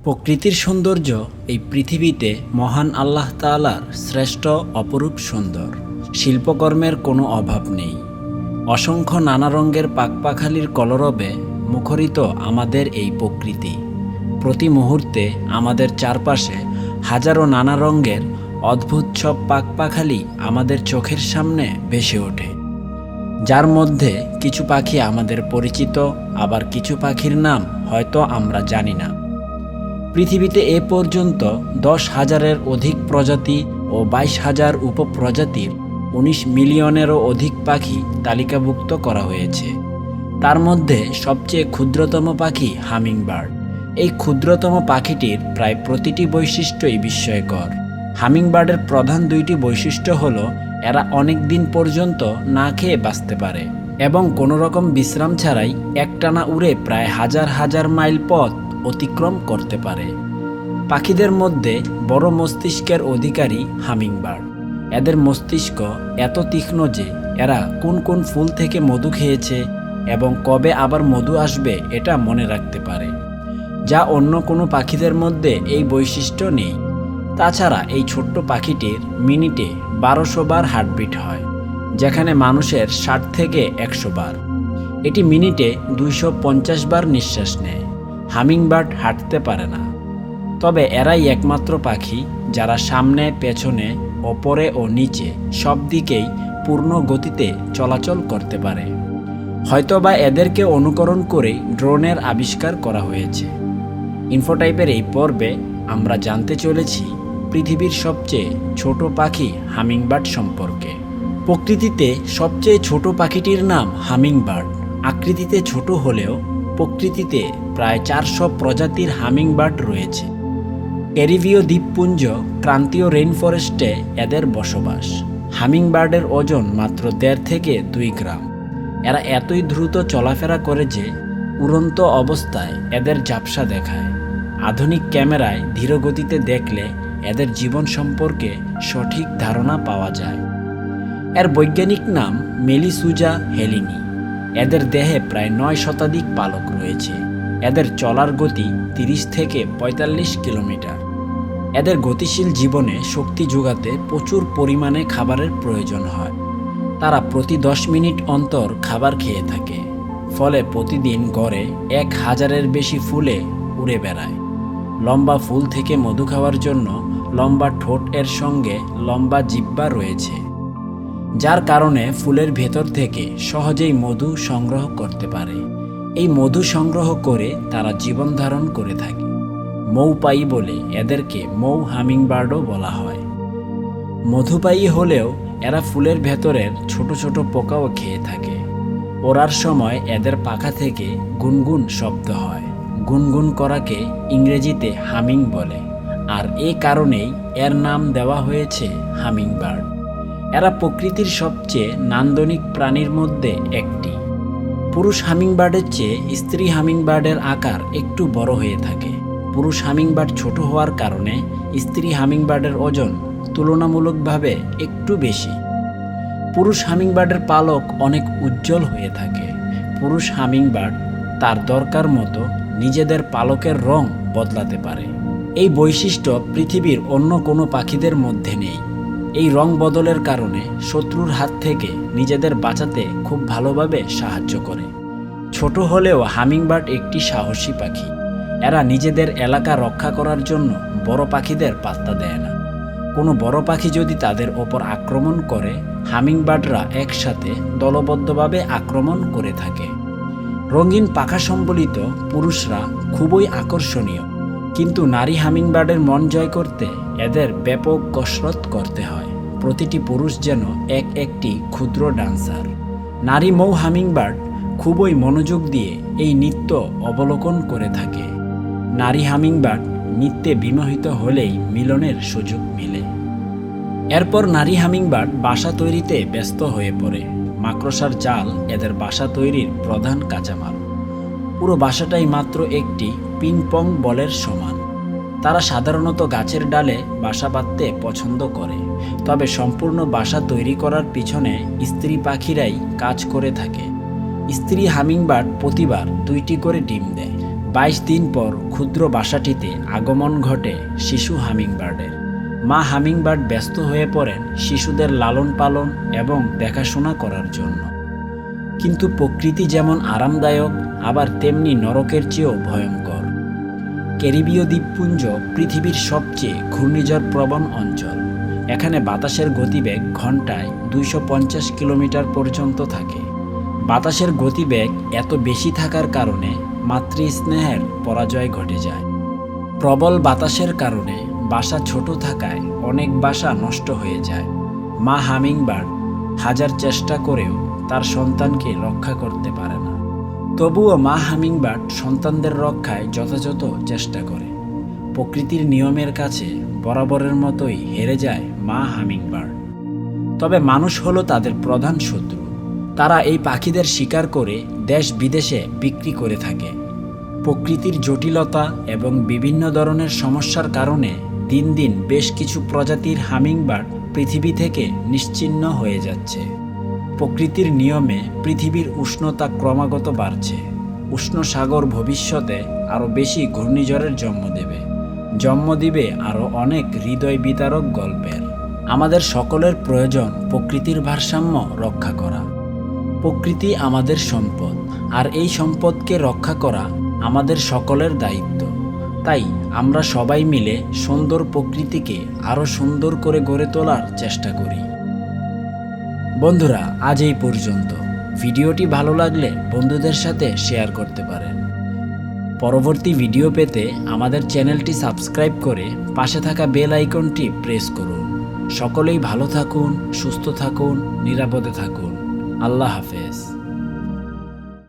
প্রকৃতির সৌন্দর্য এই পৃথিবীতে মহান আল্লাহ তাআলার শ্রেষ্ঠ অপরূপ সুন্দর। শিল্পকর্মের কোনো অভাব নেই। অসংখ্য নানা রঙের পাখপাখালির কলরবে মুখরিত আমাদের এই প্রকৃতি। প্রতি মুহূর্তে আমাদের চারপাশে হাজারো নানা রঙের অদ্ভুত সব পাখপাখালি আমাদের চোখের সামনে ভেসে ওঠে, যার মধ্যে কিছু পাখি আমাদের পরিচিত, আবার কিছু পাখির নাম হয়তো আমরা জানি না। পৃথিবীতে এ পর্যন্ত 10,000-এর অধিক প্রজাতি ও 22,000 উপপ্রজাতির 19 মিলিয়নেরও অধিক পাখি তালিকাভুক্ত করা হয়েছে। তার মধ্যে সবচেয়ে ক্ষুদ্রতম পাখি হামিংবার্ড। এই ক্ষুদ্রতম পাখিটির প্রায় প্রতিটি বৈশিষ্ট্যই বিস্ময়কর। হামিংবার্ডের প্রধান দুইটি বৈশিষ্ট্য হলো এরা অনেক দিন পর্যন্ত না খেয়ে বাঁচতে পারে এবং কোনো রকম বিশ্রাম ছাড়াই একটানা উড়ে প্রায় হাজার হাজার মাইল পথ অতিক্রম করতে পারে। পাখিদের মধ্যে বড় মস্তিষ্কের অধিকারী হামিংবার্ড। এদের মস্তিষ্ক এত তীক্ষ্ণ যে এরা কোন কোন ফুল থেকে মধু খেয়েছে এবং কবে আবার মধু আসবে এটা মনে রাখতে পারে, যা অন্য কোনো পাখিদের মধ্যে এই বৈশিষ্ট্য নেই। তাছাড়া এই ছোট্ট পাখিটির মিনিটে 1200 বার হার্টবিট হয়, যেখানে মানুষের 60 থেকে 100 বার। এটি মিনিটে 250 বার নিঃশ্বাস নেয়। হামিংবার্ড হাঁটতে পারে না, তবে এরাই একমাত্র পাখি যারা সামনে, পেছনে, ওপরে ও নিচে সব দিকেই পূর্ণ গতিতে চলাচল করতে পারে। হয়তোবা এদেরকে অনুকরণ করেই ড্রোনের আবিষ্কার করা হয়েছে। ইনফোটাইপের এই পর্বে আমরা জানতে চলেছি পৃথিবীর সবচেয়ে ছোট পাখি হামিংবার্ড সম্পর্কে। প্রকৃতিতে সবচেয়ে ছোট পাখিটির নাম হামিংবার্ড। আকৃতিতে ছোট হলেও প্রকৃতিতে প্রায় 400 প্রজাতির হামিংবার্ড রয়েছে। ক্যারিবীয় দ্বীপপুঞ্জ, ক্রান্তীয় রেইনফরেস্টে এদের বসবাস। হামিংবার্ডের ওজন মাত্র 1.5 থেকে 2 গ্রাম। এরা এতই দ্রুত চলাফেরা করে যে উড়ন্ত অবস্থায় এদের ঝাপসা দেখায়। আধুনিক ক্যামেরায় ধীরগতিতে দেখলে এদের জীবন সম্পর্কে সঠিক ধারণা পাওয়া যায়। এর বৈজ্ঞানিক নাম মেলিসুজা হেলিনি। এদের দেহে প্রায় 9 শতাধিক পালক রয়েছে। এদের চলার গতি 30 থেকে 45 কিলোমিটার। এদের গতিশীল জীবনে শক্তি যোগাতে প্রচুর পরিমাণে খাবারের প্রয়োজন হয়। তারা প্রতি 10 মিনিট অন্তর খাবার খেয়ে থাকে, ফলে প্রতিদিন গড়ে 1000-এর বেশি ফুলে উড়ে বেড়ায়। লম্বা ফুল থেকে মধু খাওয়ার জন্য লম্বা ঠোঁট এর সঙ্গে লম্বা জিহ্বা রয়েছে, যার কারণে ফুলের ভেতর থেকে সহজেই মধু সংগ্রহ করতে পারে। এই মধু সংগ্রহ করে তারা জীবন ধারণ করে থাকে। মৌপায়ী বলে এদেরকে মৌ হামিংবার্ডও বলা হয়। মধুপায়ী হলেও এরা ফুলের ভেতরের ছোট ছোট পোকাও খেয়ে থাকে। ওড়ার সময় এদের পাখা থেকে গুনগুন শব্দ হয়। গুনগুন করাকে ইংরেজিতে হামিং বলে, আর এই কারণেই এর নাম দেওয়া হয়েছে হামিংবার্ড। এরা প্রকৃতির সবচেয়ে নান্দনিক প্রাণীর মধ্যে একটি। পুরুষ হামিংবার্ডের চেয়ে স্ত্রী হামিংবার্ডের আকার একটু বড় হয়ে থাকে। পুরুষ হামিংবার্ড ছোট হওয়ার কারণে স্ত্রী হামিংবার্ডের ওজন তুলনামূলকভাবে একটু বেশি। পুরুষ হামিংবার্ডের পালক অনেক উজ্জ্বল হয়ে থাকে। পুরুষ হামিংবার্ড তার দরকার মতো নিজেদের পালকের রং বদলাতে পারে। এই বৈশিষ্ট্য পৃথিবীর অন্য কোনো পাখিদের মধ্যে নেই। এই রং বদলের কারণে শত্রুর হাত থেকে নিজেদের বাঁচাতে খুব ভালোভাবে সাহায্য করে। ছোট হলেও হামিংবার্ড একটি সাহসী পাখি। এরা নিজেদের এলাকা রক্ষা করার জন্য বড় পাখিদের পাত্তা দেয় না। কোনো বড় পাখি যদি তাদের ওপর আক্রমণ করে, হামিংবার্ডরা একসাথে দলবদ্ধভাবে আক্রমণ করে থাকে। রঙিন পাখা সম্বলিত পুরুষরা খুবই আকর্ষণীয়, কিন্তু নারী হামিংবার্ডের মন জয় করতে এদের ব্যাপক কসরত করতে হয়। প্রতিটি পুরুষ যেন একটি ক্ষুদ্র ডান্সার। নারী মৌ হামিংবার্ড খুবই মনোযোগ দিয়ে এই নৃত্য অবলোকন করে থাকে। নারী হামিংবার্ড নৃত্যে বিমোহিত হলেই মিলনের সুযোগ মেলে। এরপর নারী হামিংবার্ড বাসা তৈরিতে ব্যস্ত হয়ে পড়ে। মাকড়সার জাল এদের বাসা তৈরির প্রধান কাঁচামাল। পুরো বাসাটাই মাত্র একটি পিং-পং বলের সমান। তারা সাধারণত গাছের ডালে বাসা বাঁধতে পছন্দ করে, তবে সম্পূর্ণ বাসা তৈরি করার পিছনে স্ত্রী পাখিরাই কাজ করে থাকে। স্ত্রী হামিংবার্ড প্রতিবার 2টি করে ডিম দেয়। 22 দিন পর ক্ষুদ্র বাসাটিতে আগমন ঘটে শিশু হামিংবার্ডের। মা হামিংবার্ড ব্যস্ত হয়ে পড়েন শিশুদের লালন পালন এবং দেখাশোনা করার জন্য। কিন্তু প্রকৃতি যেমন আরামদায়ক, আবার তেমনি নরকের চেয়েও ভয়ঙ্কর। ক্যারিবীয় দ্বীপপুঞ্জ পৃথিবীর সবচেয়ে ঘূর্ণিঝড় প্রবণ অঞ্চল। এখানে বাতাসের গতিবেগ ঘন্টায় 250 কিলোমিটার পর্যন্ত থাকে। বাতাসের গতিবেগ এত বেশি থাকার কারণে মাতৃস্নেহের পরাজয় ঘটে যায়। প্রবল বাতাসের কারণে বাসা ছোট থাকায় অনেক বাসা নষ্ট হয়ে যায়। মা হামিংবার্ড হাজার চেষ্টা করেও তার সন্তানকে রক্ষা করতে পারে না। তবুও মা হামিংবার্ড সন্তানদের রক্ষায় যথাযথ চেষ্টা করে। প্রকৃতির নিয়মের কাছে বরাবরের মতোই হেরে যায় মা হামিংবার্ড। তবে মানুষ হলো তাদের প্রধান শত্রু। তারা এই পাখিদের শিকার করে দেশ বিদেশে বিক্রি করে থাকে। প্রকৃতির জটিলতা এবং বিভিন্ন ধরনের সমস্যার কারণে দিন দিন বেশ কিছু প্রজাতির হামিংবার্ড পৃথিবী থেকে নিশ্চিহ্ন হয়ে যাচ্ছে। প্রকৃতির নিয়মে পৃথিবীর উষ্ণতা ক্রমাগত বাড়ছে। উষ্ণ সাগর ভবিষ্যতে আরও বেশি ঘূর্ণিঝড়ের জন্ম দিবে আরও অনেক হৃদয় বিতারক গল্পের। আমাদের সকলের প্রয়োজন প্রকৃতির ভারসাম্য রক্ষা করা। প্রকৃতি আমাদের সম্পদ, আর এই সম্পদকে রক্ষা করা আমাদের সকলের দায়িত্ব। তাই আমরা সবাই মিলে সুন্দর প্রকৃতিকে আরও সুন্দর করে গড়ে তোলার চেষ্টা করি। বন্ধুরা, আজ এই পর্যন্ত। ভিডিওটি ভালো লাগলে বন্ধুদের সাথে শেয়ার করতে পারেন। পরবর্তী ভিডিও পেতে আমাদের চ্যানেলটি সাবস্ক্রাইব করে পাশে থাকা বেল আইকনটি প্রেস করুন। সকলেই ভালো থাকুন, সুস্থ থাকুন, নিরাপদে থাকুন। আল্লাহ হাফেজ।